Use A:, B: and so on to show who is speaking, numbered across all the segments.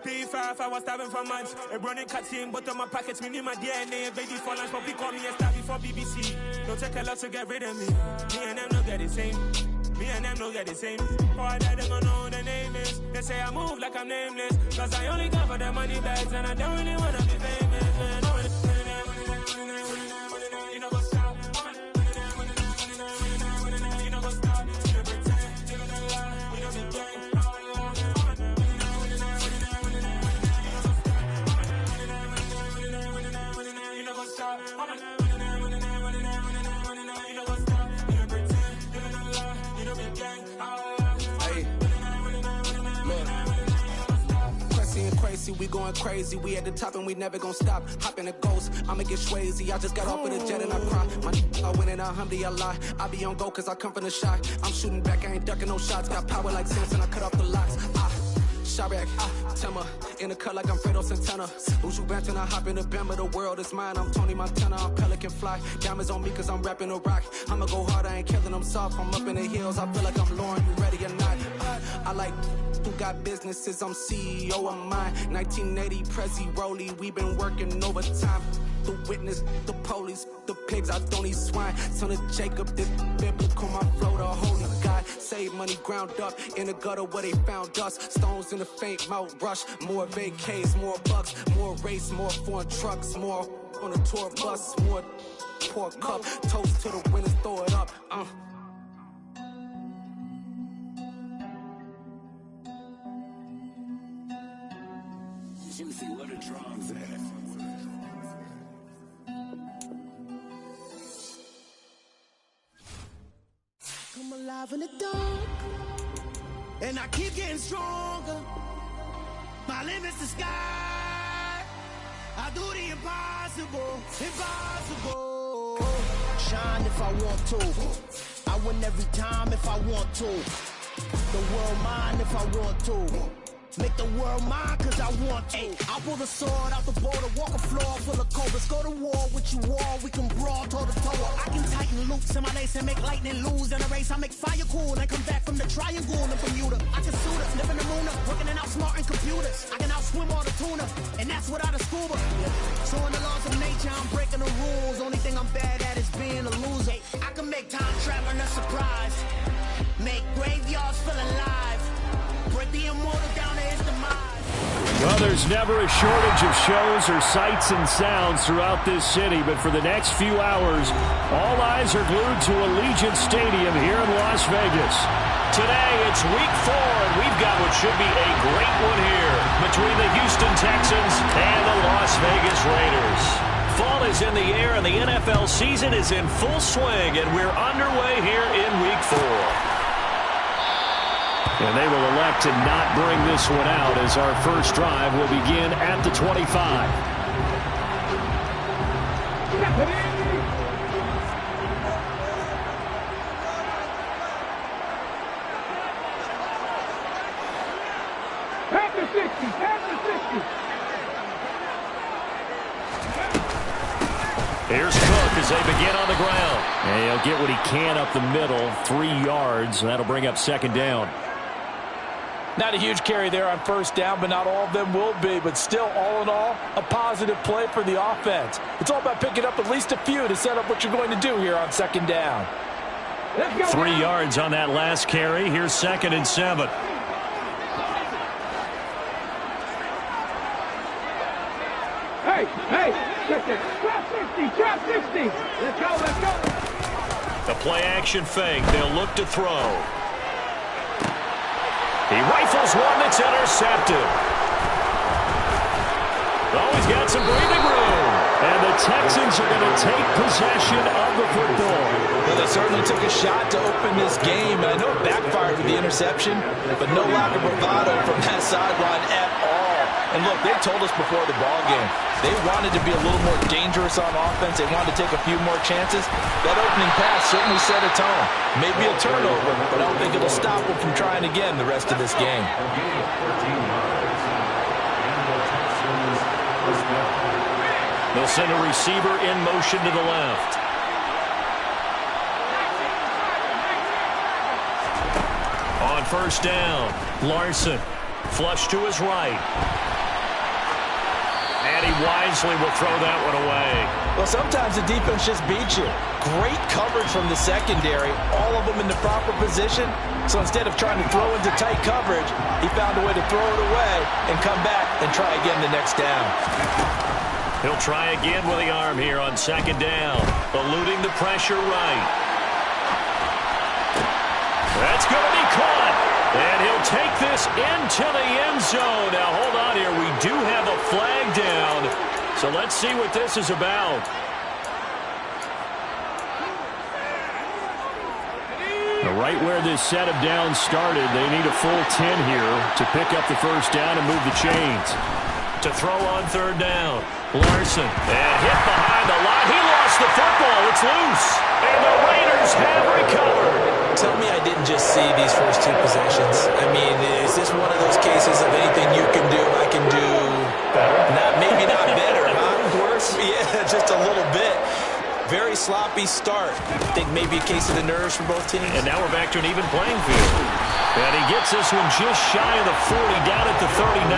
A: P5, I was starving for months. A running cutscene, but on my pockets, me need my DNA. Baby for lunch, but we call me a star before BBC. Don't take a lot to get rid of me. Me and them don't get the same. Me and them don't get the same. For I die, they gon' know who the name is. They say I move like I'm nameless. Cause I only got for the money bags, and I don't really wanna be famous, man. You know what's stop. You know what's stop. You pretend, you know lie. You know be gang. You know what's stop.
B: Crazy, we going crazy. We at the top and we never gon' stop. Hop in a ghost, I'ma get swayzy. I just got off of the jet and I cry. My I win in a Humvee, I lie. I be on go cause I come from the shot. I'm shooting back, I ain't ducking no shots. Got power like Samson, I cut off the locks. Chirac, Tema, in the cut like I'm Fredo Santana. Uju Banton, I hop in the Bama, the world is mine. I'm Tony Montana, I'm Pelican Fly. Diamonds on me cause I'm rapping a rock. I'ma go hard, I ain't killing them soft. I'm up in the hills, I feel like I'm Lauren, you ready or not? I like who got businesses, I'm CEO of mine. 1980 Prezi Rolly, we been working overtime. The witness, the police, the pigs, I don't eat swine. Son of Jacob, this biblical, my flow, the holy God. Save money ground up in the gutter where they found us. Stones in the faint Mount Rush. More vacays, more bucks, more race, more foreign trucks, more on the tour bus, more pour cup. Toast to the winners, throw it up.
C: Juicy, what a drums at.
D: Come alive in the dark, and I keep getting stronger. My limit's the sky. I do the impossible, impossible. Shine if I want to. I win every time if I want to. The world mine if I want to. Make the world mine cause I want to. I pull the sword out the border, walk a floor full of cobras. Go to war with you all, we can brawl toe to toe. I can tighten loops in my lace and make lightning lose in a race. I make fire cool and come back from the triangle in Bermuda. I can suit up, live in the moon up, working and outsmarting computers. I can outswim all the tuna, and that's without a scuba. So in the laws of nature, I'm breaking the rules. Only thing I'm bad at is being a loser. I can make time traveling a surprise, make graveyards feel alive, break the immortal down to his demise.
E: Well, there's never a shortage of shows or sights and sounds throughout this city, but for the next few hours, all eyes are glued to Allegiant Stadium here in Las Vegas.
F: Today, it's week 4, and we've got what should be a great one here between the Houston Texans and the Las Vegas Raiders. Fall is in the air, and the NFL season is in full swing, and we're underway here in week 4.
E: And they will elect to not bring this one out as our first drive will begin at the 25.
G: Past the 60, past the 60.
E: Here's Cook as they begin on the ground. And he'll get what he can up the middle, 3 yards, and that'll bring up second down.
H: Not a huge carry there on first down, but not all of them will be. But still, all in all, a positive play for the offense. It's all about picking up at least a few to set up what you're going to do here on second down.
E: 3 yards on that last carry. Here's 2nd and 7.
G: Hey, trap 60. Let's go.
E: The play action fake. They'll look to throw. He rifles one that's intercepted. Oh, he's got some breathing room. And the Texans are going to take possession of the football.
H: Well, they certainly took a shot to open this game. And I know it backfired with the interception, but no lack of bravado from that sideline at all. And look, they told us before the ball game, they wanted to be a little more dangerous on offense. They wanted to take a few more chances. That opening pass certainly set a tone. Maybe a turnover, but I don't think it'll stop them from trying again the rest of this game.
E: They'll send a receiver in motion to the left. On first down, Larson. Flush to his right.
F: And he wisely will throw that one away.
H: Well, sometimes the defense just beats you. Great coverage from the secondary, all of them in the proper position. So instead of trying to throw into tight coverage, he found a way to throw it away and come back and try again the next down.
F: He'll try again with the arm here on second down, eluding the pressure right. That's going to be caught, and he'll take this into the end zone. Now, hold on here. We do have a flag down, so let's see what this is about.
E: Right where this set of downs started, they need a full 10 here to pick up the first down and move the chains.
F: To throw on third down, Larson, and hit behind the line. He lost the football. It's loose, and the Raiders have recovered.
H: Tell me I didn't just see these first two possessions. I mean, is this one of those cases of anything you can do, I can do better? Maybe not better, huh? Worse? Yeah, just a little bit. Very sloppy start. I think maybe a case of the nerves for both teams.
F: And now we're back to an even playing field. And he gets this one just shy of the 40, down at the 39.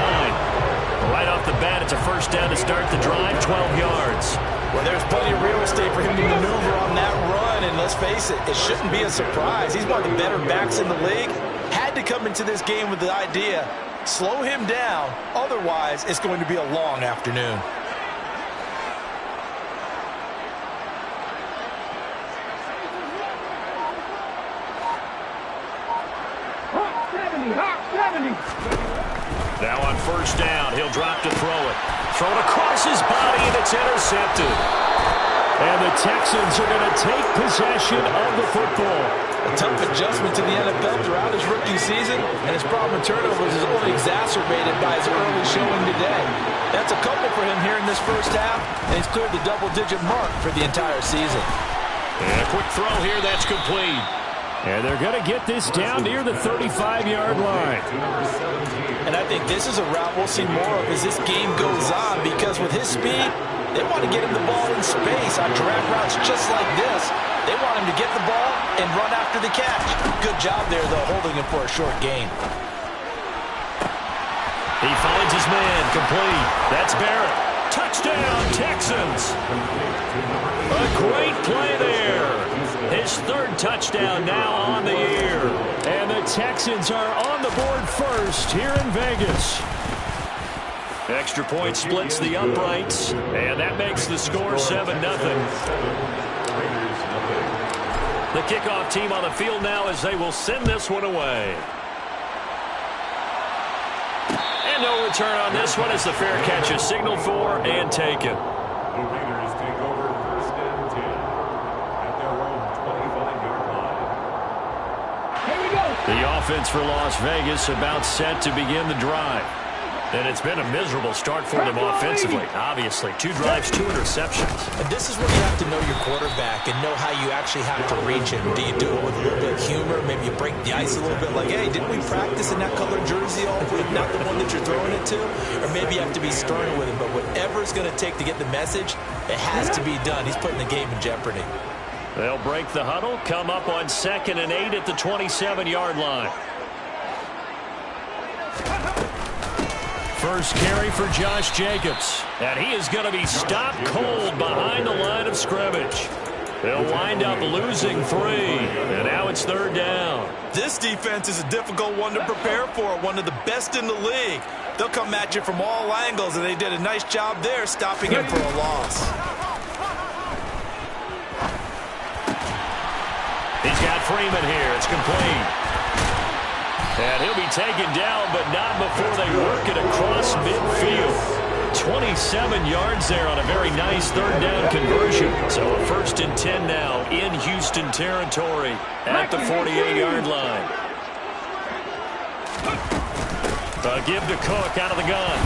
F: Right off the bat, it's a first down to start the drive, 12 yards.
H: Well, there's plenty of real estate for him to maneuver on that run, and let's face it, it shouldn't be a surprise. He's one of the better backs in the league. Had to come into this game with the idea, slow him down, otherwise it's going to be a long afternoon.
F: Now on first down, he'll drop to throw it. Throw it across his body, and it's intercepted.
E: And the Texans are going to take possession of the football.
H: A tough adjustment to the NFL throughout his rookie season, and his problem with turnovers is only exacerbated by his early showing today. That's a couple for him here in this first half, and he's cleared the double-digit mark for the entire season.
F: And a quick throw here, that's complete.
E: And they're going to get this down near the 35-yard line.
H: And I think this is a route we'll see more of as this game goes on, because with his speed, they want to get him the ball in space on drag routes just like this. They want him to get the ball and run after the catch. Good job there, though, holding him for a short gain.
F: He finds his man, complete. That's Barrett. Touchdown, Texans. A great play there. His third touchdown now on the year.
E: And the Texans are on the board first here in Vegas.
F: Extra point splits the uprights, and that makes the score 7-0. The kickoff team on the field now as they will send this one away. And no return on this one as the fair catch is signaled for and taken.
I: The Raiders take over first and 10 at their own 25-yard line.
G: Here we go.
E: The offense for Las Vegas about set to begin the drive.
F: And it's been a miserable start for them offensively. Obviously, 2 drives, 2 interceptions.
H: And this is where you have to know your quarterback and know how you actually have to reach him. Do you do it with a little bit of humor? Maybe you break the ice a little bit like, hey, didn't we practice in that colored jersey all week, not the one that you're throwing it to? Or maybe you have to be stern with him. But whatever it's going to take to get the message, it has to be done. He's putting the game in jeopardy.
F: They'll break the huddle, come up on 2nd and 8 at the 27-yard line. First carry for Josh Jacobs. And he is going to be stopped cold behind the line of scrimmage. They'll wind up losing 3. And now it's 3rd down.
H: This defense is a difficult one to prepare for, one of the best in the league. They'll come at you from all angles, and they did a nice job there stopping him for a loss.
F: He's got Freeman here. It's complete. And he'll be taken down, but not before they work it across midfield. 27 yards there on a very nice 3rd down conversion. So a 1st and 10 now in Houston territory at the 48-yard line. A give to Cook out of the gun.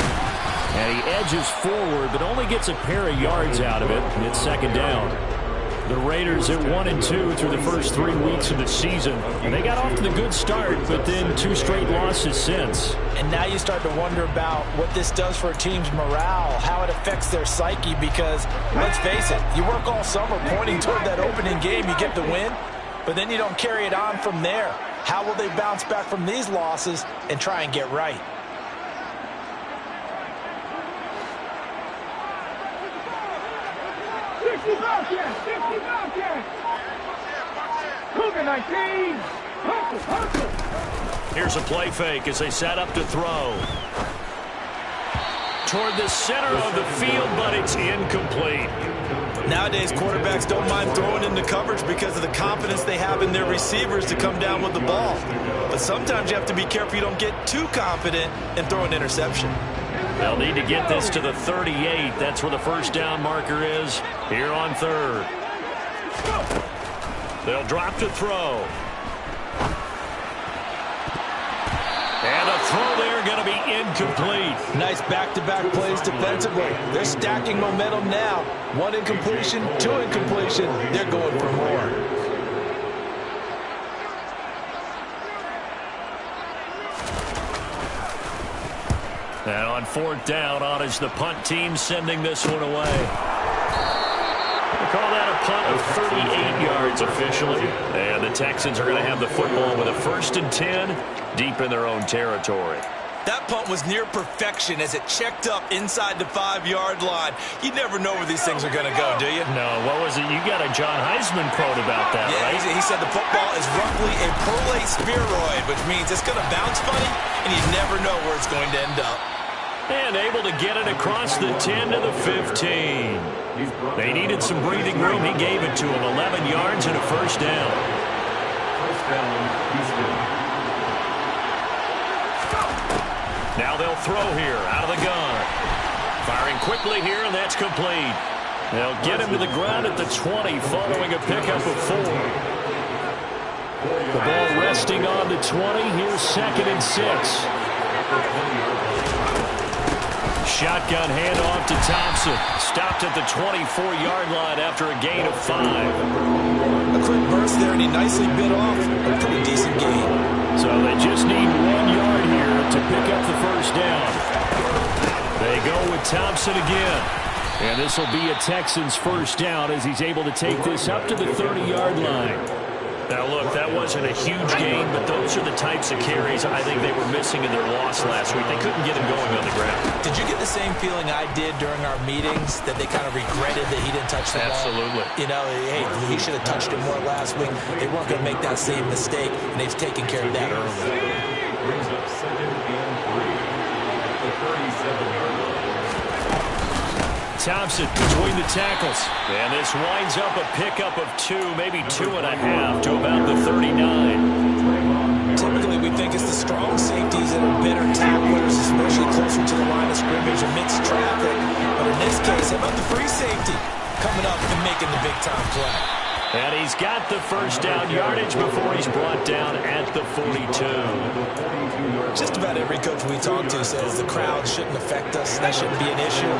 E: And he edges forward, but only gets a pair of yards out of it. And it's 2nd down. The Raiders at 1-2 through the first 3 weeks of the season. And they got off to the good start, but then 2 straight losses since.
H: And now you start to wonder about what this does for a team's morale, how it affects their psyche, because, let's face it, you work all summer pointing toward that opening game, you get the win, but then you don't carry it on from there. How will they bounce back from these losses and try and get right?
G: Bobcats! 60 Bobcats! Cougar 19! Hustle, hustle!
F: Here's a play fake as they set up to throw. Toward the center of the field, but it's incomplete.
H: Nowadays, quarterbacks don't mind throwing into coverage because of the confidence they have in their receivers to come down with the ball. But sometimes you have to be careful you don't get too confident and throw an interception.
F: They'll need to get this to the 38. That's where the first down marker is here on third. They'll drop to throw. And a throw there going to be incomplete.
H: Nice back-to-back plays defensively. They're stacking momentum now. 1 incompletion, 2 incompletion. They're going for more.
F: And on fourth down, on is the punt team sending this one away. They call that a punt of 38 yards officially. And the Texans are going to have the football with a 1st and 10 deep in their own territory.
H: That punt was near perfection as it checked up inside the 5-yard line. You never know where these things are going to go, do you?
F: No, what was it? You got a John Heisman quote about that,
H: yeah,
F: right?
H: He said the football is roughly a perlate spheroid, which means it's going to bounce funny, and you never know where it's going to end up.
F: And able to get it across the 10 to the 15. They needed some breathing room. He gave it to them. 11 yards and a first down.
I: First down, Houston.
F: Now they'll throw here out of the gun. Firing quickly here, and that's complete. They'll get him to the ground at the 20 following a pickup of 4. The ball resting on the 20. Here's 2nd and 6. Shotgun handoff to Thompson. Stopped at the 24-yard line after a gain of 5.
H: A quick burst there, and he nicely bit off a pretty decent gain.
F: So they just need 1 yard here to pick up the first down. They go with Thompson again. And this will be a Texans first down as he's able to take this up to the 30-yard line. Now, look, that wasn't a huge gain, but those are the types of carries I think they were missing in their loss last week. They couldn't get him going on the ground.
H: Did you get the same feeling I did during our meetings, that they kind of regretted that he didn't touch the ball?
F: Absolutely.
H: You know, hey, he should have touched it more last week. They weren't going to make that same mistake, and they've taken care of that early.
I: Brings up 2nd and 3 at the 37-yard line.
F: Thompson between the tackles. And this winds up a pickup of 2, maybe 2.5 to about the 39.
H: Typically, we think it's the strong safeties that are better tacklers, especially closer to the line of scrimmage amidst traffic. But in this case, how about the free safety coming up and making the big-time play?
F: And he's got the first down yardage before he's brought down at the 42.
H: Just about every coach we talk to says the crowd shouldn't affect us. That shouldn't be an issue.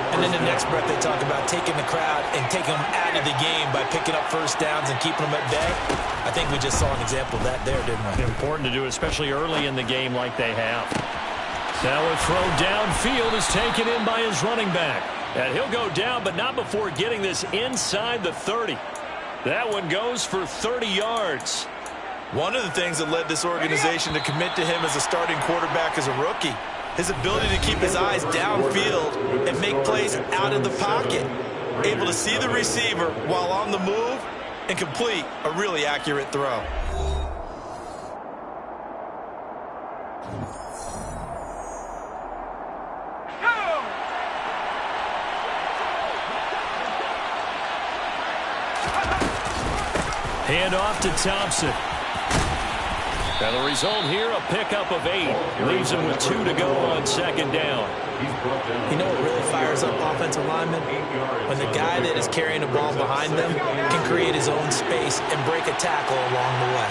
H: And then the next breath they talk about taking the crowd and taking them out of the game by picking up first downs and keeping them at bay. I think we just saw an example of that there, didn't we?
F: Important to do, especially early in the game like they have. Now a throw downfield is taken in by his running back. And he'll go down, but not before getting this inside the 30. That one goes for 30 yards.
H: One of the things that led this organization to commit to him as a starting quarterback as a rookie, his ability to keep his eyes downfield and make plays out of the pocket. Able to see the receiver while on the move and complete a really accurate throw.
F: Hand off to Thompson. And the result here, a pickup of 8. Leaves him with 2 to go on 2nd down.
H: You know what really fires up offensive linemen? When the guy that is carrying the ball behind them can create his own space and break a tackle along the way.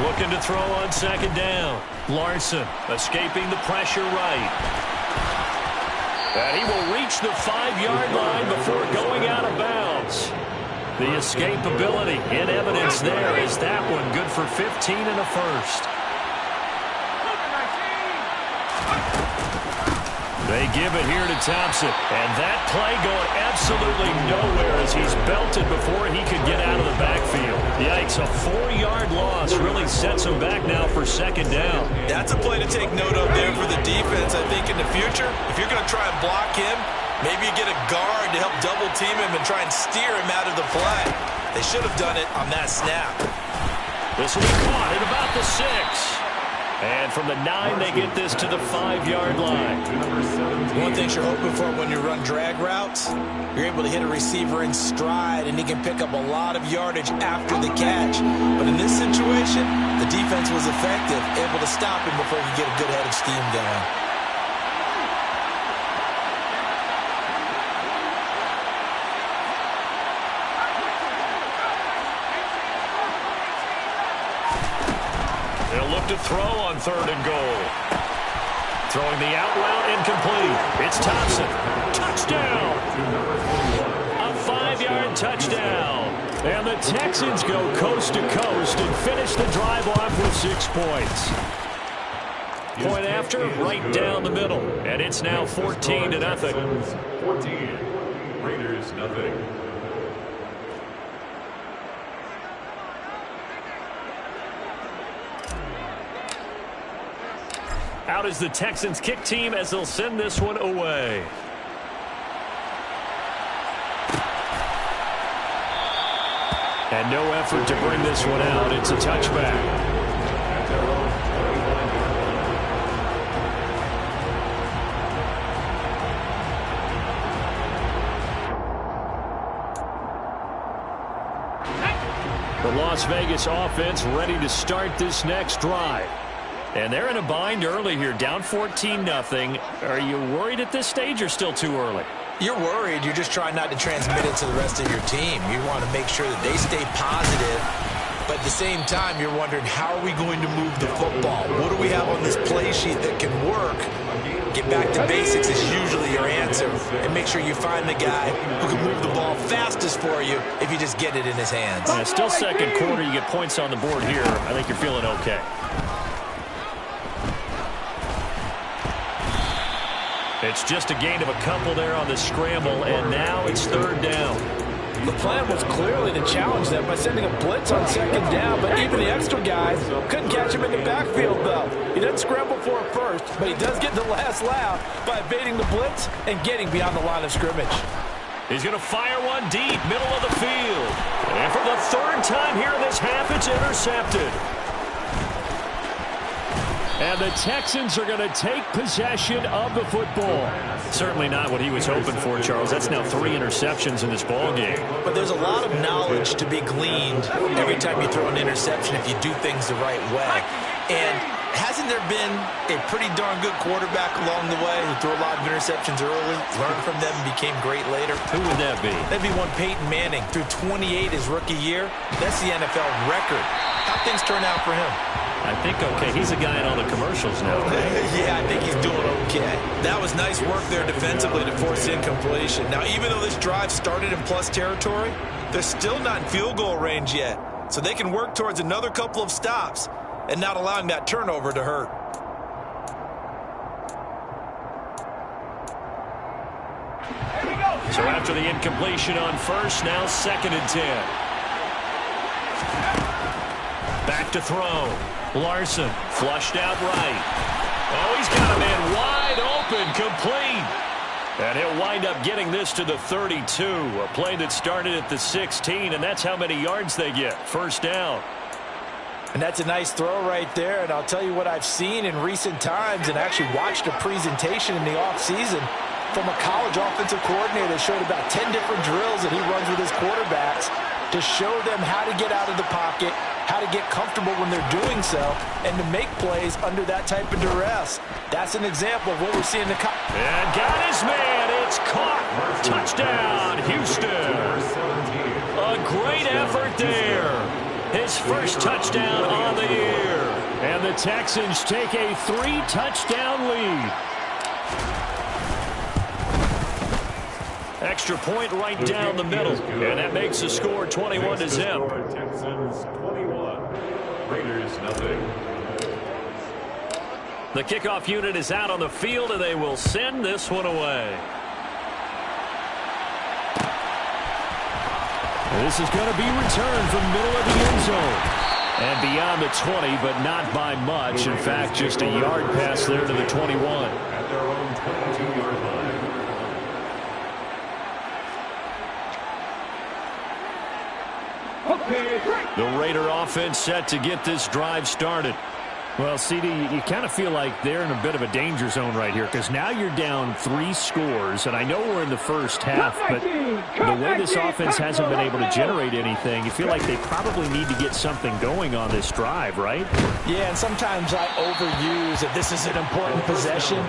F: Looking to throw on 2nd down. Larson escaping the pressure right. And he will reach the 5-yard line before going out of bounds. The escapability in evidence there is that one good for 15 and a first.
E: They give it here to Thompson. And that play going absolutely nowhere as he's belted before he could get out of the backfield. Yikes, a 4-yard loss really sets him back now for second down.
H: That's a play to take note of there for the defense. I think in the future, if you're going to try and block him, maybe you get a guard to help double team him and try and steer him out of the play. They should have done it on that snap.
E: This will be caught at about the 6. And from the 9, they get this to the 5-yard line.
H: One thing you're hoping for when you run drag routes, you're able to hit a receiver in stride, and he can pick up a lot of yardage after the catch. But in this situation, the defense was effective, able to stop him before he could get a good head of steam going.
E: They'll look to throw on 3rd and goal. Throwing the out route incomplete. It's Thompson. Touchdown! A 5-yard touchdown. And the Texans go coast to coast and finish the drive off with 6 points. Point after, right down the middle. And it's now 14-0.
I: 14. Raiders nothing.
E: Out is the Texans kick team as they'll send this one away. And no effort to bring this one out. It's a touchback. The Las Vegas offense ready to start this next drive. And they're in a bind early here, down 14-0. Are you worried at this stage or still too early?
H: You're worried. You're just trying not to transmit it to the rest of your team. You want to make sure that they stay positive. But at the same time, you're wondering, how are we going to move the football? What do we have on this play sheet that can work? Get back to basics is usually your answer. And make sure you find the guy who can move the ball fastest for you if you just get it in his hands.
E: Yeah, still second quarter. You get points on the board here. I think you're feeling okay. It's just a gain of a couple there on the scramble, and now it's 3rd down.
J: The plan was clearly to challenge them by sending a blitz on 2nd down, but even the extra guys couldn't catch him in the backfield, though. He doesn't scramble for it first, but he does get the last laugh by evading the blitz and getting beyond the line of scrimmage.
E: He's going to fire one deep, middle of the field. And for the 3rd time here in this half, it's intercepted. And the Texans are going to take possession of the football. Certainly not what he was hoping for, Charles. That's now 3 interceptions in this ball game.
H: But there's a lot of knowledge to be gleaned every time you throw an interception if you do things the right way. And hasn't there been a pretty darn good quarterback along the way who threw a lot of interceptions early, learned from them, and became great later?
E: Who would that be?
H: That'd be one Peyton Manning. Threw 28 his rookie year. That's the NFL record. How'd things turn out for him?
E: I think okay. He's a guy in all the commercials now.
H: Yeah, I think he's doing okay. That was nice work there defensively to force incompletion. Now, even though this drive started in plus territory, they're still not in field goal range yet. So they can work towards another couple of stops and not allowing that turnover to hurt.
E: So after the incompletion on 1st, now 2nd and 10. Back to throw. Larson flushed out right. Oh, he's got a man wide open, complete. And he'll wind up getting this to the 32. A play that started at the 16, and that's how many yards they get. 1st down.
J: And that's a nice throw right there. And I'll tell you what I've seen in recent times and actually watched a presentation in the offseason from a college offensive coordinator that showed about 10 different drills that he runs with his quarterbacks to show them how to get out of the pocket, how to get comfortable when they're doing so, and to make plays under that type of duress. That's an example of what we're seeing in the
E: and got his man. It's caught. Touchdown, Houston. A great effort there. His first touchdown on the year. And the Texans take a 3-touchdown lead. Extra point right down the middle. And that makes the score 21-0. Texans 21.
I: Raiders nothing.
F: The kickoff unit is out on the field, and they will send this one away.
E: This is going to be returned from middle of the end zone. And beyond the 20, but not by much. In fact, just a yard pass there to the 21.
I: At their own 22-yard line.
F: The Raider offense set to get this drive started.
E: Well, CD, you kind of feel like they're in a bit of a danger zone right here because now you're down 3 scores, and I know we're in the first half, but the way this offense hasn't been able to generate anything, you feel like they probably need to get something going on this drive, right?
J: Yeah, and sometimes I overuse that this is an important possession,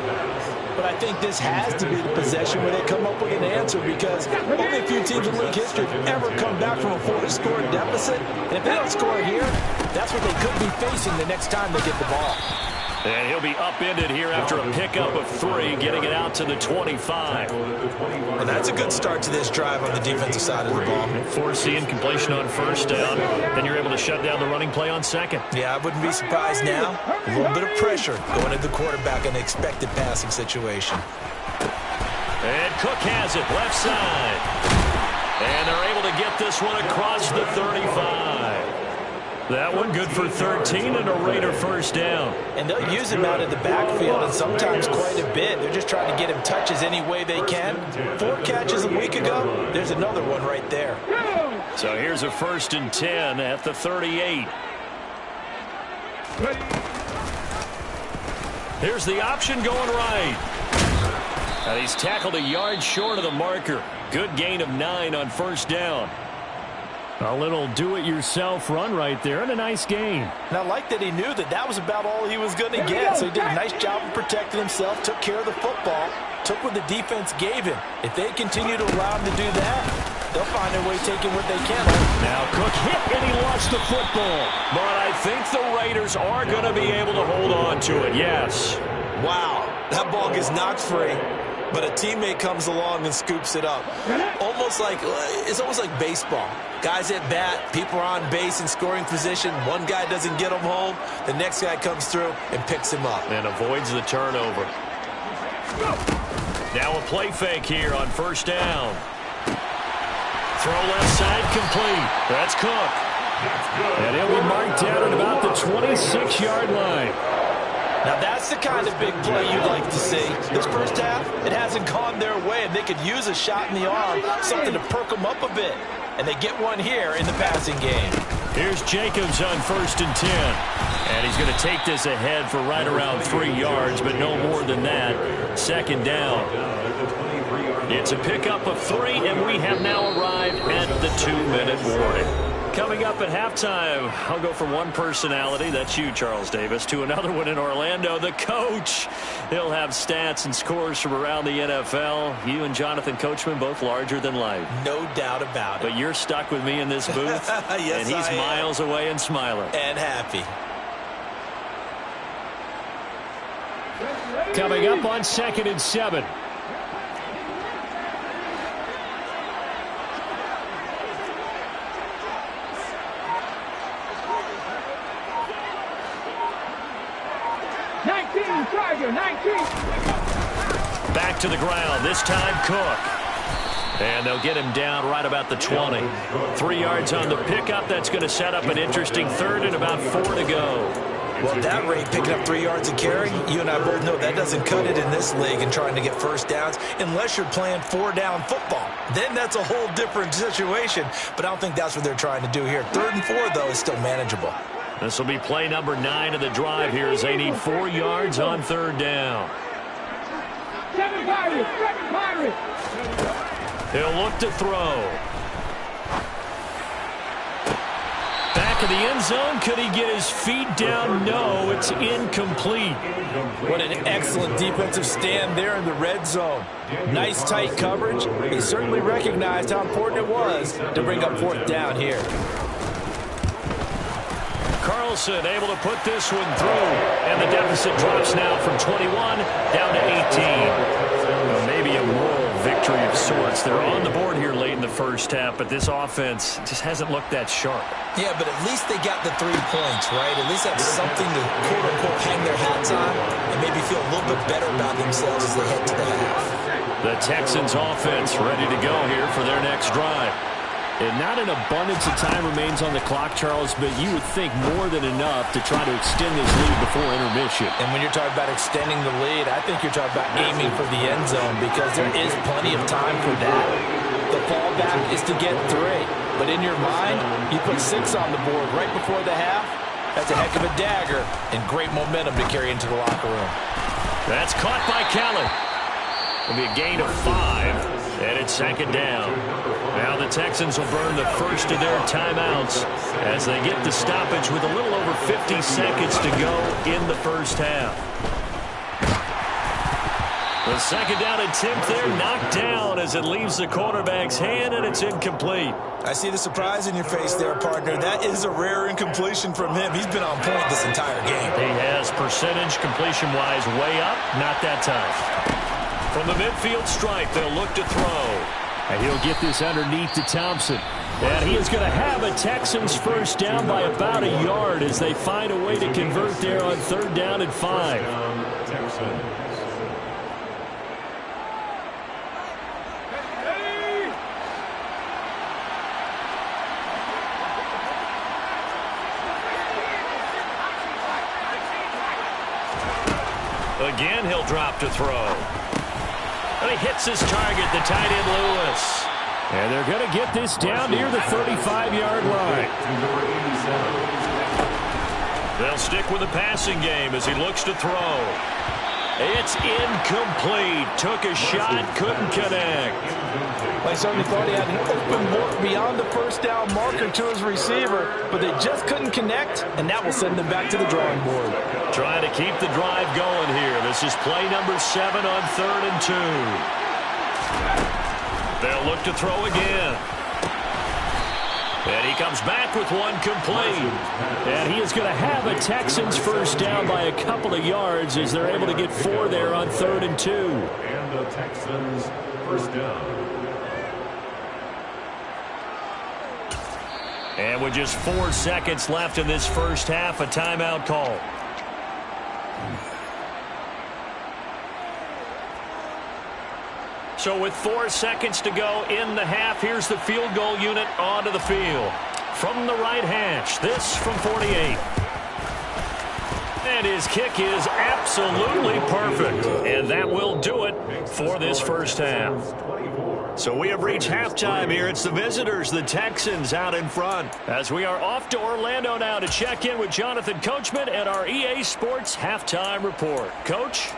J: but I think this has to be the possession where they come up with an answer because only a few teams in league history have ever come back from a 4-score deficit, and if they don't score here, that's what they could be facing the next time they get the ball.
F: And he'll be upended here after a pickup of 3, getting it out to the 25.
J: And that's a good start to this drive on the defensive side of the ball.
F: Forcing incompletion on first down. Then you're able to shut down the running play on second.
J: Yeah, I wouldn't be surprised now. A little bit of pressure going at the quarterback in an expected passing situation.
F: And Cook has it left side. And they're able to get this one across the 35. That one good for 13 and a Raider first down.
J: And they'll use him out of the backfield and sometimes quite a bit. They're just trying to get him touches any way they can. 4 catches a week ago. There's another one right there.
F: So here's a 1st and 10 at the 38. Here's the option going right. And he's tackled a yard short of the marker. Good gain of 9 on first down.
E: A little do-it-yourself run right there and a nice gain.
J: And I like that he knew that that was about all he was going to get. So he did a nice job of protecting himself, took care of the football, took what the defense gave him. If they continue to allow him to do that, they'll find a way taking what they can.
F: Now Cook hit and he lost the football. But I think the Raiders are going to be able to hold on to it, yes.
J: Wow, that ball gets knocked free. But a teammate comes along and scoops it up. It's almost like baseball. Guys at bat, people are on base in scoring position. One guy doesn't get him home. The next guy comes through and picks him up.
F: And avoids the turnover. Now a play fake here on first down. Throw left side complete. That's Cook.
E: And he'll be marked down at about the 26-yard line.
J: Now that's the kind of big play you'd like to see. This first half, it hasn't gone their way, and they could use a shot in the arm, something to perk them up a bit. And they get one here in the passing game.
F: Here's Jacobs on 1st and 10. And he's going to take this ahead for right around 3 yards, but no more than that. 2nd down. It's a pickup of 3, and we have now arrived at the 2-minute warning. Coming up at halftime, I'll go from one personality, that's you, Charles Davis, to another one in Orlando, the coach. He'll have stats and scores from around the NFL. You and Jonathan Coachman, both larger than life.
J: No doubt about it.
F: But you're stuck with me in this booth,
J: yes,
F: and he's miles away and smiling.
J: And happy.
E: Coming up on 2nd and 7.
F: Back to the ground, this time Cook. And they'll get him down right about the 20. 3 yards on the pickup. That's going to set up an interesting 3rd and about 4 to go.
J: Well, at that rate, picking up 3 yards a carry, you and I both know that doesn't cut it in this league and trying to get first downs unless you're playing 4-down football. Then that's a whole different situation, but I don't think that's what they're trying to do here. 3rd and 4, though, is still manageable.
F: This will be play number 9 of the drive here as they need 4 yards on 3rd down. He'll look to throw. Back of the end zone. Could he get his feet down? No, it's incomplete.
J: What an excellent defensive stand there in the red zone. Nice tight coverage. He certainly recognized how important it was to bring up 4th down here.
F: Carlson able to put this one through. And the deficit drops now from 21 down to 18. Well, maybe a moral
E: victory of sorts. They're on the board here late in the first half, but this offense just hasn't looked that sharp.
J: Yeah, but at least they got the 3 points, right? At least that's something to, quote-unquote, hang their hats on and maybe feel a little bit better about themselves as they head to the half.
E: The Texans offense ready to go here for their next drive. And not an abundance of time remains on the clock, Charles, but you would think more than enough to try to extend this lead before intermission.
J: And when you're talking about extending the lead, I think you're talking about aiming for the end zone because there is plenty of time for that. The fallback is to get 3. But in your mind, you put 6 on the board right before the half. That's a heck of a dagger and great momentum to carry into the locker room.
E: That's caught by Kelly. It'll be a gain of 5. And it's second down. Now the Texans will burn the first of their timeouts as they get the stoppage with a little over 50 seconds to go in the first half. The second down attempt there knocked down as it leaves the quarterback's hand, and it's incomplete.
J: I see the surprise in your face there, partner. That is a rare incompletion from him. He's been on point this entire game.
E: He has percentage completion-wise way up, not that time. From the midfield stripe, they'll look to throw. And he'll get this underneath to Thompson. And he is going to have a Texans first down by about a yard as they find a way to convert there on 3rd down and 5. Again, he'll drop to throw. And he hits his target, the tight end Lewis. And they're going to get this down near the 35-yard line. They'll stick with the passing game as he looks to throw. It's incomplete. Took a shot, couldn't connect.
J: I certainly thought he had an open look beyond the first down marker to his receiver, but they just couldn't connect, and that will send them back to the drawing board.
E: Trying to keep the drive going here. This is play number 7 on 3rd and 2. They'll look to throw again. And he comes back with one complete. And he is going to have a Texans first down by a couple of yards as they're able to get 4 there on 3rd and 2.
I: And the Texans first down.
E: And with just 4 seconds left in this first half, a timeout call. So with 4 seconds to go in the half, here's the field goal unit onto the field. From the right hash, this from 48. And his kick is absolutely perfect. And that will do it for this first half. So we have reached halftime here. It's the visitors, the Texans, out in front. As we are off to Orlando now to check in with Jonathan Coachman and our EA Sports Halftime Report. Coach?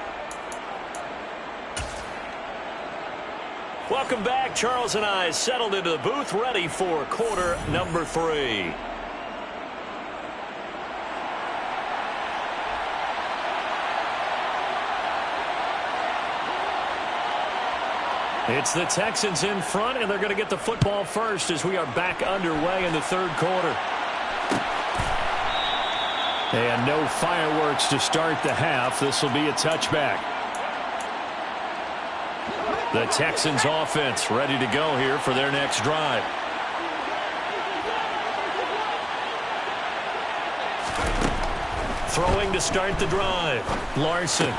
E: Welcome back. Charles and I settled into the booth, ready for quarter number 3. It's the Texans in front, and they're going to get the football first as we are back underway in the 3rd quarter. And no fireworks to start the half. This will be a touchback. The Texans offense ready to go here for their next drive. Throwing to start the drive. Larson.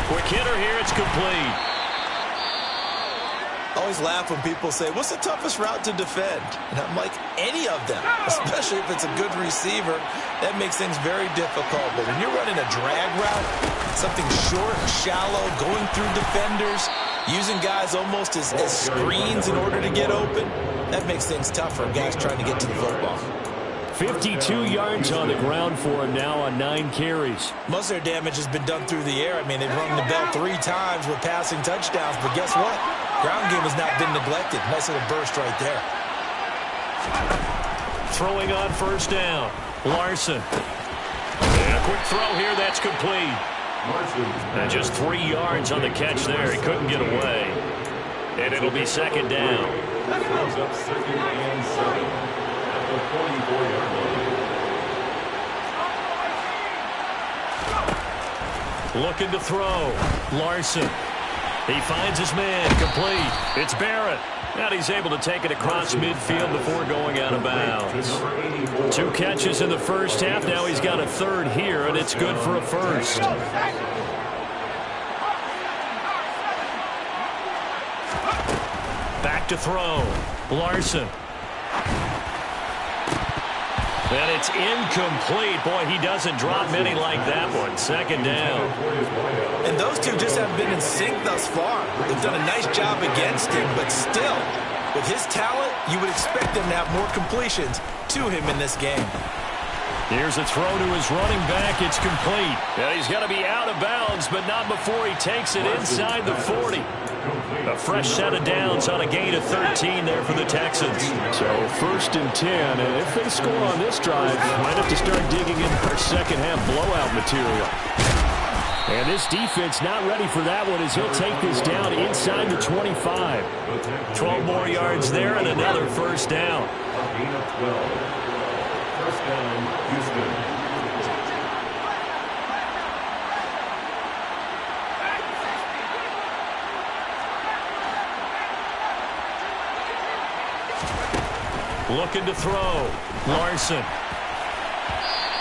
E: Quick hitter here. It's complete.
J: I always laugh when people say, what's the toughest route to defend? And I'm like, any of them, especially if it's a good receiver. That makes things very difficult. But when you're running a drag route, something short, shallow, going through defenders, using guys almost as screens in order to get open, that makes things tough for guys trying to get to the football.
E: 52 yards on the ground for him now on 9 carries.
J: Most of their damage has been done through the air. I mean, they've rung the bell 3 times with passing touchdowns, but guess what? Ground game has not been neglected. Nice little burst right there.
E: Throwing on first down. Larson. And a quick throw here. That's complete. And just 3 yards on the catch there. He couldn't get away. And it'll be second down.
I: Throws up 2nd and 7 at the 44-yard line.
E: Looking to throw. Larson. He finds his man, complete. It's Barrett. And he's able to take it across midfield before going out of bounds. 2 catches in the first half. Now he's got a third here, and it's good for a first. Back to throw. Larson. And it's incomplete. Boy, he doesn't drop many like that one. Second down.
J: And those two just haven't been in sync thus far. They've done a nice job against him, but still, with his talent, you would expect them to have more completions to him in this game.
E: Here's a throw to his running back. It's complete. Yeah, he's got to be out of bounds, but not before he takes it inside the 40. A fresh set of downs on a gain of 13 there for the Texans.
K: So 1st and 10, and if they score on this drive, might have to start digging in for second half blowout material. And this defense not ready for that one as he'll take this down inside the 25.
E: 12 more yards there and another first down.
I: Gain of 12. First down, Houston.
E: Looking to throw. Larson.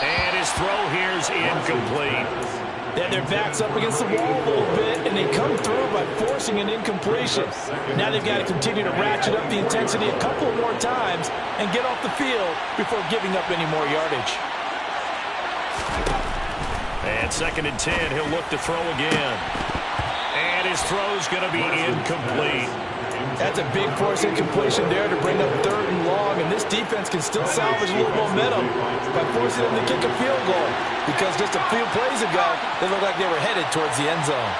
E: And his throw here's incomplete.
J: Yeah, their back's up against the wall a little bit, and they come through by forcing an incompletion. Now they've got to continue to ratchet up the intensity a couple more times and get off the field before giving up any more yardage.
E: And 2nd and 10, he'll look to throw again. And his throw's going to be incomplete.
J: That's a big force incompletion there to bring up 3rd and long, and this defense can still salvage a little momentum by forcing them to kick a field goal, because just a few plays ago, they looked like they were headed towards the end zone.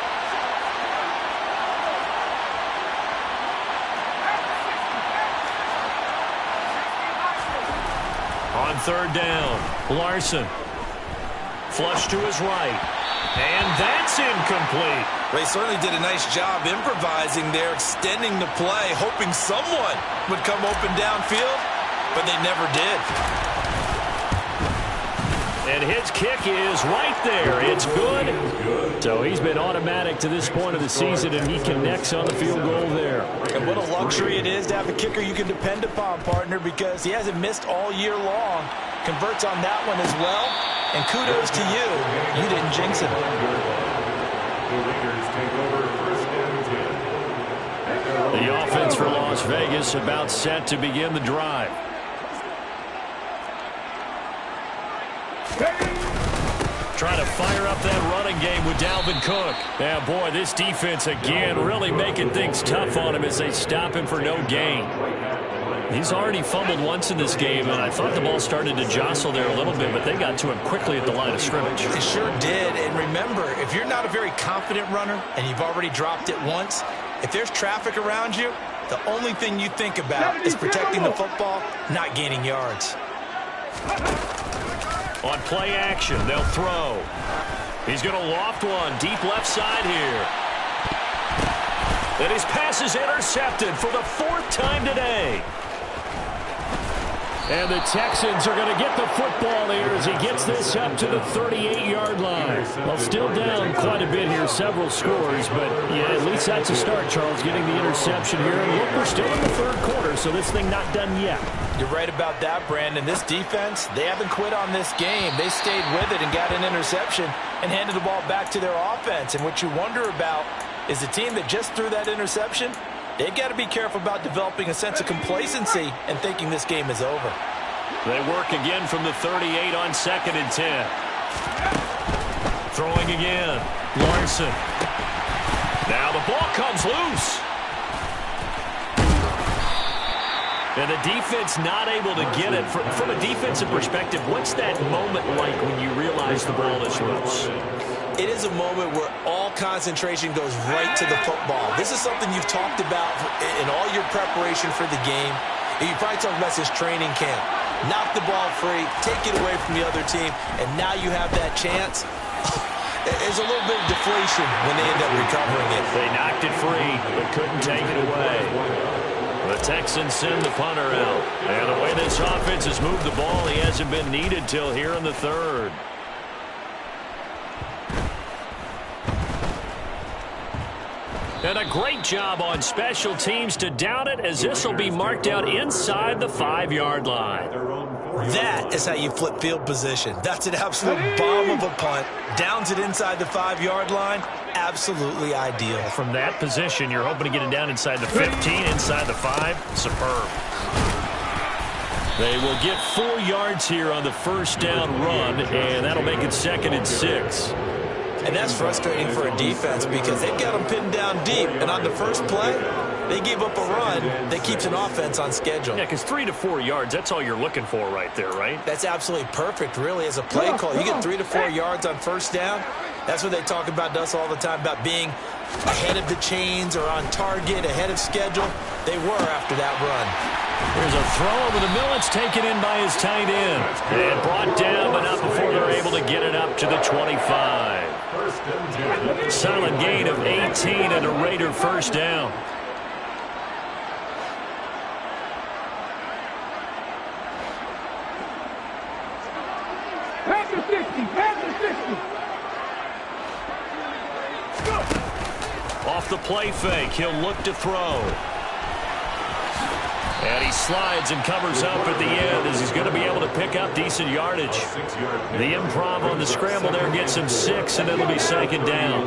E: On 3rd down, Larson. Flush to his right. And that's incomplete.
J: They certainly did a nice job improvising there, extending the play, hoping someone would come open downfield, but they never did.
E: And his kick is right there. It's good. So he's been automatic to this point of the season, and he connects on the field goal there.
J: And what a luxury it is to have a kicker you can depend upon, partner, because he hasn't missed all year long. Converts on that one as well. And kudos to you. You didn't jinx him.
I: The Raiders take over 1st and 10.
E: The offense for Las Vegas about set to begin the drive. Trying to fire up that running game with Dalvin Cook. Yeah, boy, this defense again really making things tough on him as they stop him for no gain. He's already fumbled once in this game, and I thought the ball started to jostle there a little bit, but they got to him quickly at the line of scrimmage.
J: It sure did, and remember, if you're not a very confident runner and you've already dropped it once, if there's traffic around you, the only thing you think about is protecting the football, not gaining yards.
E: On play action, they'll throw. He's going to loft one deep left side here. And his pass is intercepted for the 4th time today. And the Texans are going to get the football here as he gets this up to the 38-yard line. Well, still down quite a bit here, several scores, but yeah, at least that's a start, Charles, getting the interception here. And look, we're still in the 3rd quarter, so this thing not done yet.
J: You're right about that, Brandon. This defense, they haven't quit on this game. They stayed with it and got an interception and handed the ball back to their offense. And what you wonder about is the team that just threw that interception, they've got to be careful about developing a sense of complacency and thinking this game is over.
E: They work again from the 38 on 2nd and 10. Throwing again. Larson. Now the ball comes loose. And the defense not able to get it. From a defensive perspective, what's that moment like when you realize the ball is loose?
J: It is a moment where all concentration goes right to the football. This is something you've talked about in all your preparation for the game. You probably talked about since training camp. Knock the ball free, take it away from the other team, and now you have that chance. There's a little bit of deflation when they end up recovering it.
E: They knocked it free, but couldn't take it away. The Texans send the punter out. And the way this offense has moved the ball, he hasn't been needed till here in the 3rd. And a great job on special teams to down it, as this will be marked out inside the 5-yard line.
J: That is how you flip field position. That's an absolute bomb of a punt. Downs it inside the 5-yard line. Absolutely ideal.
E: From that position, you're hoping to get it down inside the 15, inside the 5. Superb. They will get 4 yards here on the first down run, and that'll make it 2nd and 6.
J: And that's frustrating for a defense because they've got them pinned down deep. And on the first play, they gave up a run that keeps an offense on schedule.
E: Yeah, because 3 to 4 yards, that's all you're looking for right there, right?
J: That's absolutely perfect, really, as a play call. You get 3 to 4 yards on first down. That's what they talk about to us all the time, about being ahead of the chains or on target, ahead of schedule. They were after that run.
E: There's a throw over the middle. It's taken in by his tight end. And brought down, but not before they're able to get it up to the 25. Solid gain of 18 and a Raider first down.
G: Pass the 60, pass the 60.
E: Off the play fake, he'll look to throw. And he slides and covers up at the end as he's going to be able to pick up decent yardage. The improv on the scramble there gets him 6, and it'll be 2nd down.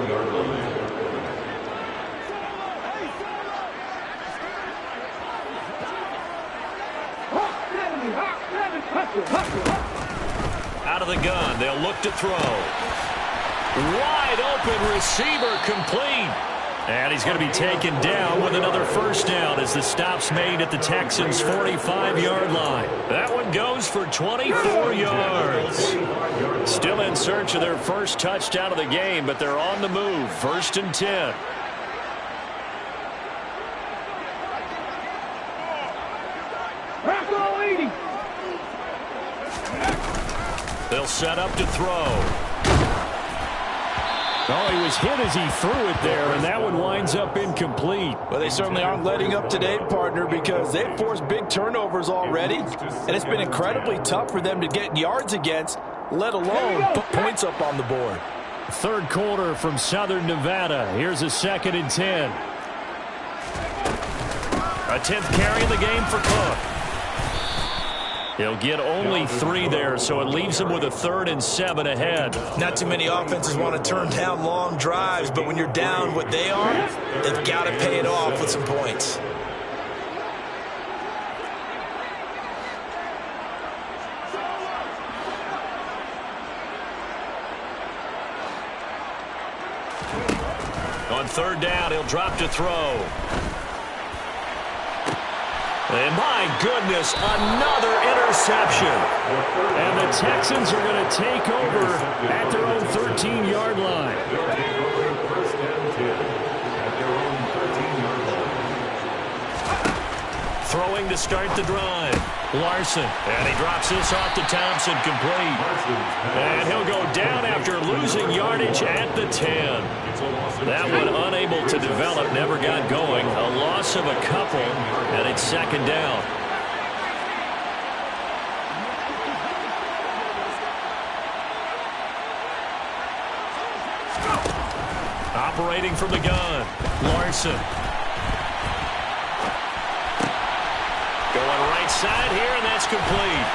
E: Out of the gun, they'll look to throw. Wide open receiver, complete. And he's going to be taken down with another first down as the stop's made at the Texans' 45-yard line. That one goes for 24 yards. Still in search of their first touchdown of the game, but they're on the move. 1st and 10. They'll set up to throw. Oh, he was hit as he threw it there, and that one winds up incomplete.
J: Well, they certainly aren't letting up today, partner, because they've forced big turnovers already, and it's been incredibly tough for them to get yards against, let alone put points up on the board.
E: 3rd quarter from Southern Nevada. Here's a 2nd and 10. A 10th carry in the game for Cook. He'll get only 3 there, so it leaves him with a 3rd and 7 ahead.
J: Not too many offenses want to turn down long drives, but when you're down what they are, they've got to pay it off with some points.
E: On 3rd down, he'll drop to throw. And my goodness, another interception. And the Texans are going to take over at their own 13-yard line. Throwing to start the drive. Larson, and he drops this off to Thompson, complete. And he'll go down after losing yardage at the 10. That one unable to develop, never got going. A loss of a couple, and it's 2nd down. Operating from the gun, Larson. Going right side here, and that's complete.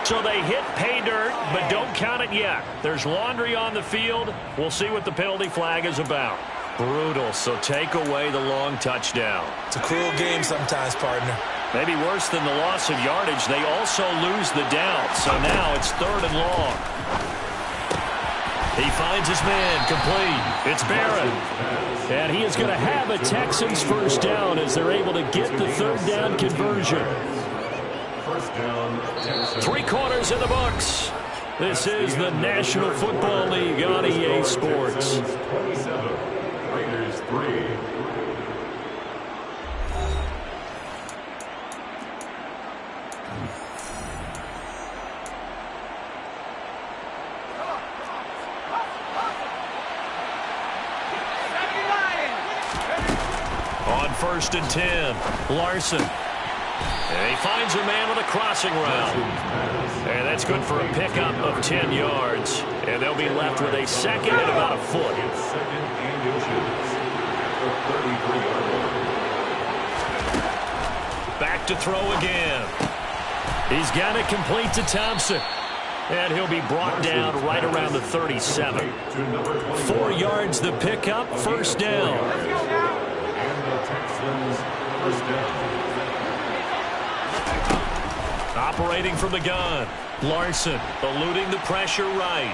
E: So they hit pay dirt, but don't count it yet. There's laundry on the field. We'll see what the penalty flag is about. Brutal, so take away the long touchdown.
J: It's a cruel game sometimes, partner.
E: Maybe worse than the loss of yardage, they also lose the down. So now it's 3rd and long. He finds his man, complete. It's Barrett. And he is going to have a Texans first down as they're able to get the 3rd down conversion. 3 quarters in the books. This is the National Football League on EA Sports.
I: Raiders 3.
E: On 1st and 10, Larson.
F: And he finds a man on the crossing route. And that's good for a pickup of 10 yards. And they'll be left with a second and about a foot. Back to throw again. He's got it complete to Thompson. And he'll be brought down right around the 37. 4 yards the pickup, first down.
I: And the Texans first down.
F: Operating from the gun. Larson eluding the pressure right.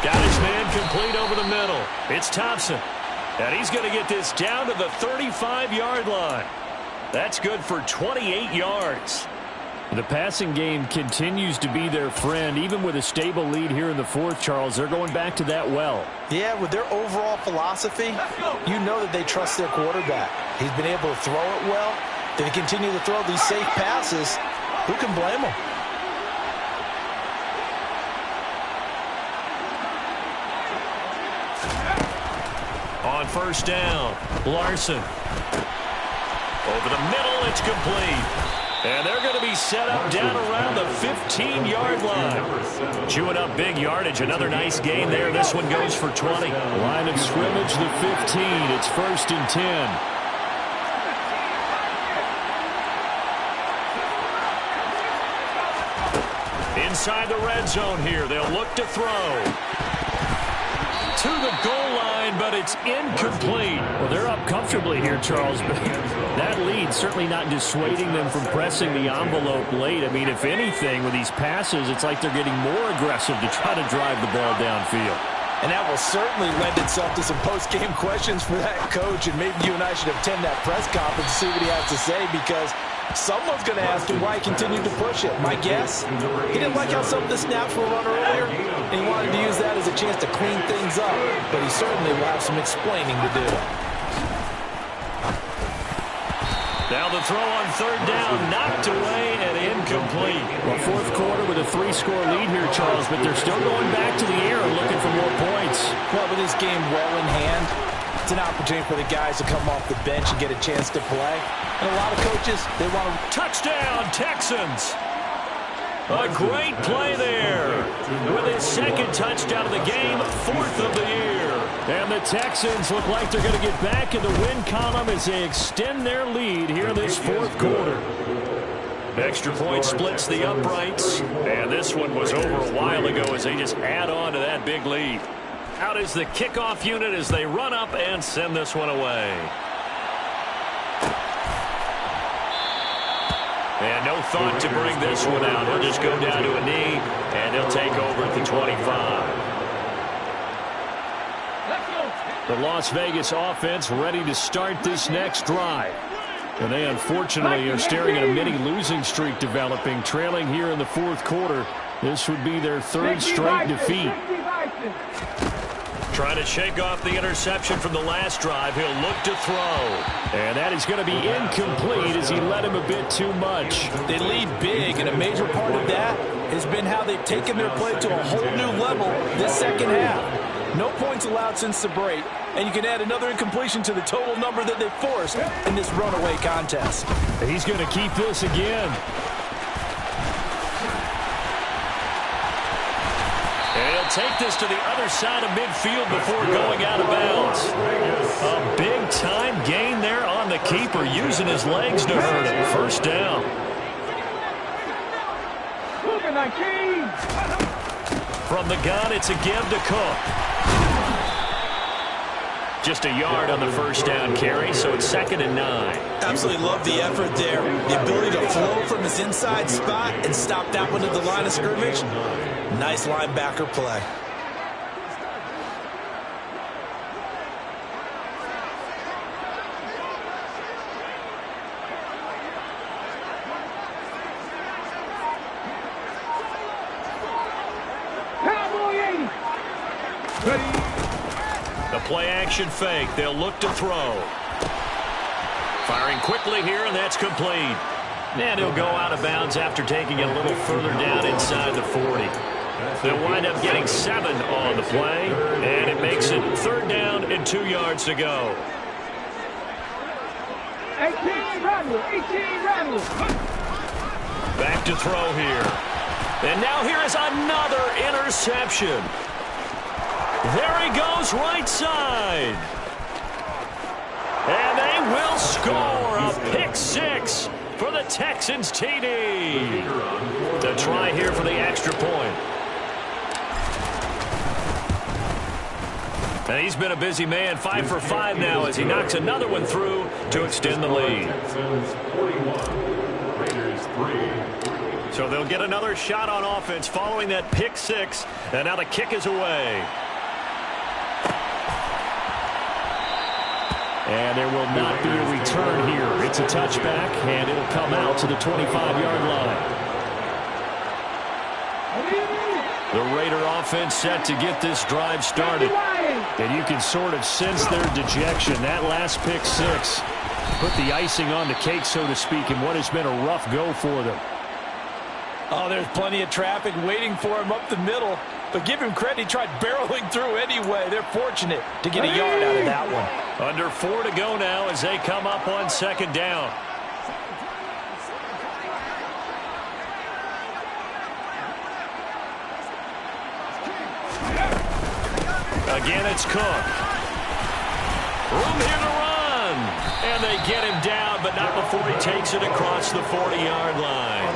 F: Got his man complete over the middle. It's Thompson. And he's going to get this down to the 35-yard line. That's good for 28 yards.
K: The passing game continues to be their friend. Even with a stable lead here in the fourth, Charles, they're going back to that well.
J: Yeah, with their overall philosophy, you know that they trust their quarterback. He's been able to throw it well. They continue to throw these safe passes. Who can blame them?
F: On first down, Larson. Over the middle, it's complete. And they're going to be set up down around the 15-yard line. Chewing up big yardage. Another nice gain there. This one goes for 20.
K: Line of scrimmage, the 15. It's first and 10.
F: Inside the red zone here. They'll look to throw. To the goal line, but it's incomplete.
K: Well, they're up comfortably here, Charles, but that lead certainly not dissuading them from pressing the envelope late. I mean, if anything, with these passes, it's like they're getting more aggressive to try to drive the ball downfield.
J: And that will certainly lend itself to some post-game questions for that coach, and maybe you and I should attend that press conference to see what he has to say, because someone's going to ask him why he continued to push it. My guess, he didn't like how some of the snaps were run earlier, and he wanted to use that as a chance to clean things up, but he certainly will have some explaining to do.
F: Now the throw on third down, knocked away and incomplete.
K: Well, fourth quarter with a 3-score lead here, Charles, but they're still going back to the air and looking for more points.
J: Well, with this game well in hand, it's an opportunity for the guys to come off the bench and get a chance to play. And a lot of coaches, they want to...
F: Touchdown, Texans! A great play there. With his second touchdown of the game, fourth of the year.
K: And the Texans look like they're going to get back in the win column as they extend their lead here in this fourth quarter.
F: Extra point splits the uprights. And this one was over a while ago as they just add on to that big lead. Out is the kickoff unit as they run up and send this one away. And no thought to bring this one out. He'll just go down to a knee, and he'll take over at the 25.
K: The Las Vegas offense ready to start this next drive. And they unfortunately are staring at a mini losing streak developing, trailing here in the fourth quarter. This would be their third straight defeat.
F: Trying to shake off the interception from the last drive. He'll look to throw.
K: And that is going to be incomplete as he led him a bit too much.
J: They lead big, and a major part of that has been how they've taken their play to a whole new level this second half. No points allowed since the break, and you can add another incompletion to the total number that they forced in this runaway contest.
K: He's going to keep this again.
F: And he'll take this to the other side of midfield before going out of bounds. A big-time gain there on the keeper, using his legs to hurt him. First down. From the gun, it's a give to Cook. Just a yard on the first down carry, so it's 2nd and 9.
J: Absolutely love the effort there. The ability to flow from his inside spot and stop that one at the line of scrimmage. Nice linebacker play.
F: The play-action fake. They'll look to throw. Firing quickly here, and that's complete. And he'll go out of bounds after taking it a little further down inside the 40. They'll wind up getting 7 on the play, and it makes it 3rd down and 2 yards to go. Back to throw here. And now here is another interception. There he goes, right side. And they will score a pick six for the Texans TD. The try here for the extra point. And he's been a busy man, 5 for 5 now as he knocks another one through to extend the lead. So they'll get another shot on offense following that pick six, and now the kick is away.
K: And there will not be a return here. It's a touchback, and it'll come out to the 25-yard line. The Raider offense set to get this drive started. And you can sort of sense their dejection. That last pick six put the icing on the cake, so to speak, in what has been a rough go for them.
J: Oh, there's plenty of traffic waiting for him up the middle. But give him credit, he tried barreling through anyway. They're fortunate to get a yard out of that one.
F: Under 4 to go now as they come up on second down. Again, it's Cook. Room here to run. And they get him down, but not before he takes it across the 40-yard line.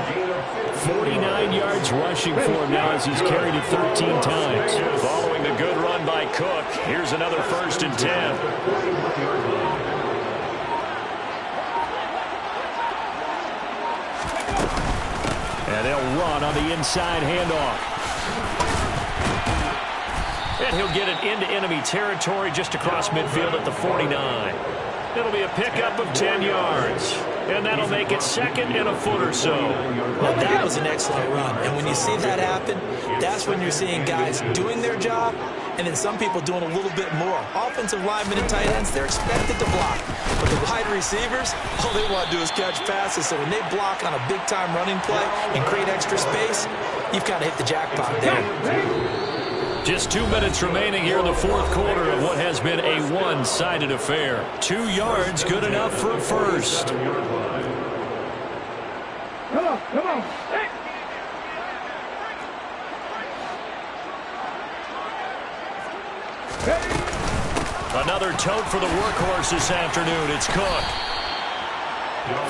K: 49 yards rushing for him now as he's carried it 13 times.
F: Following a good run by Cook, here's another 1st and 10.
K: And they'll run on the inside handoff.
F: And he'll get it into enemy territory just across midfield at the 49. It'll be a pickup of 10 yards. And that'll make it 2nd and a foot or so.
J: Well, that was an excellent run. And when you see that happen, that's when you're seeing guys doing their job and then some people doing a little bit more. Offensive linemen and tight ends, they're expected to block. But the wide receivers, all they want to do is catch passes. So when they block on a big-time running play and create extra space, you've kind of hit the jackpot there.
F: Just 2 minutes remaining here in the 4th quarter of what has been a one-sided affair. 2 yards, good enough for a first.
G: Come on, come on. Hey.
F: Another tote for the workhorse this afternoon. It's Cook.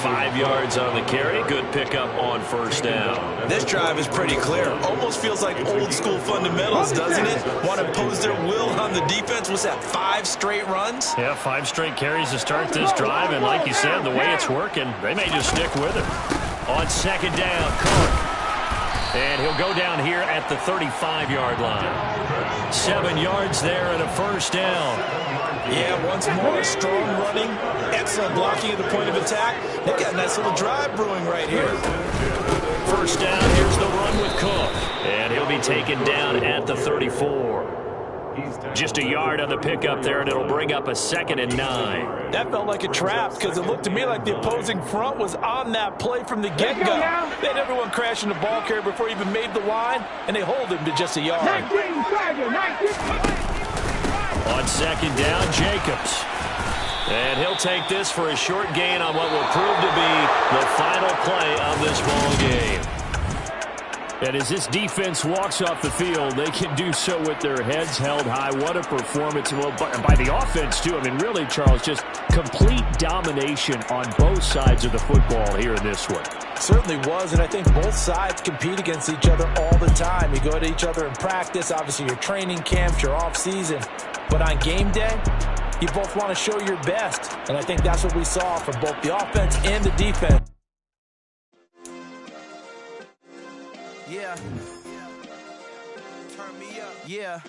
F: 5 yards on the carry. Good pickup on 1st down.
J: This drive is pretty clear. Almost feels like old school fundamentals, doesn't it? Want to impose their will on the defense. Was that 5 straight runs?
F: Yeah, 5 straight carries to start this drive. And like you said, the way it's working, they may just stick with it. On 2nd down, Cook. And he'll go down here at the 35-yard line. 7 yards there and a 1st down.
J: Yeah, once more, strong running, excellent blocking at the point of attack. They got a nice little drive brewing right here.
F: 1st down, here's the run with Cook. And he'll be taken down at the 34. Just a yard on the pickup there, and it'll bring up a 2nd and 9.
J: That felt like a trap because it looked to me like the opposing front was on that play from the get-go. They had everyone crashing the ball carrier before he even made the line, and they hold him to just a yard.
G: 19,
F: on 2nd down, Jacobs. And he'll take this for a short gain on what will prove to be the final play of this ball game.
K: And as this defense walks off the field, they can do so with their heads held high. What a performance. Well, by the offense, too. I mean, really, Charles, just complete domination on both sides of the football here in this one.
J: Certainly was, and I think both sides compete against each other all the time. You go to each other in practice, obviously your training camps, your off-season. But on game day, you both want to show your best. And I think that's what we saw from both the offense and the defense.
B: Yeah. Turn me up. Yeah.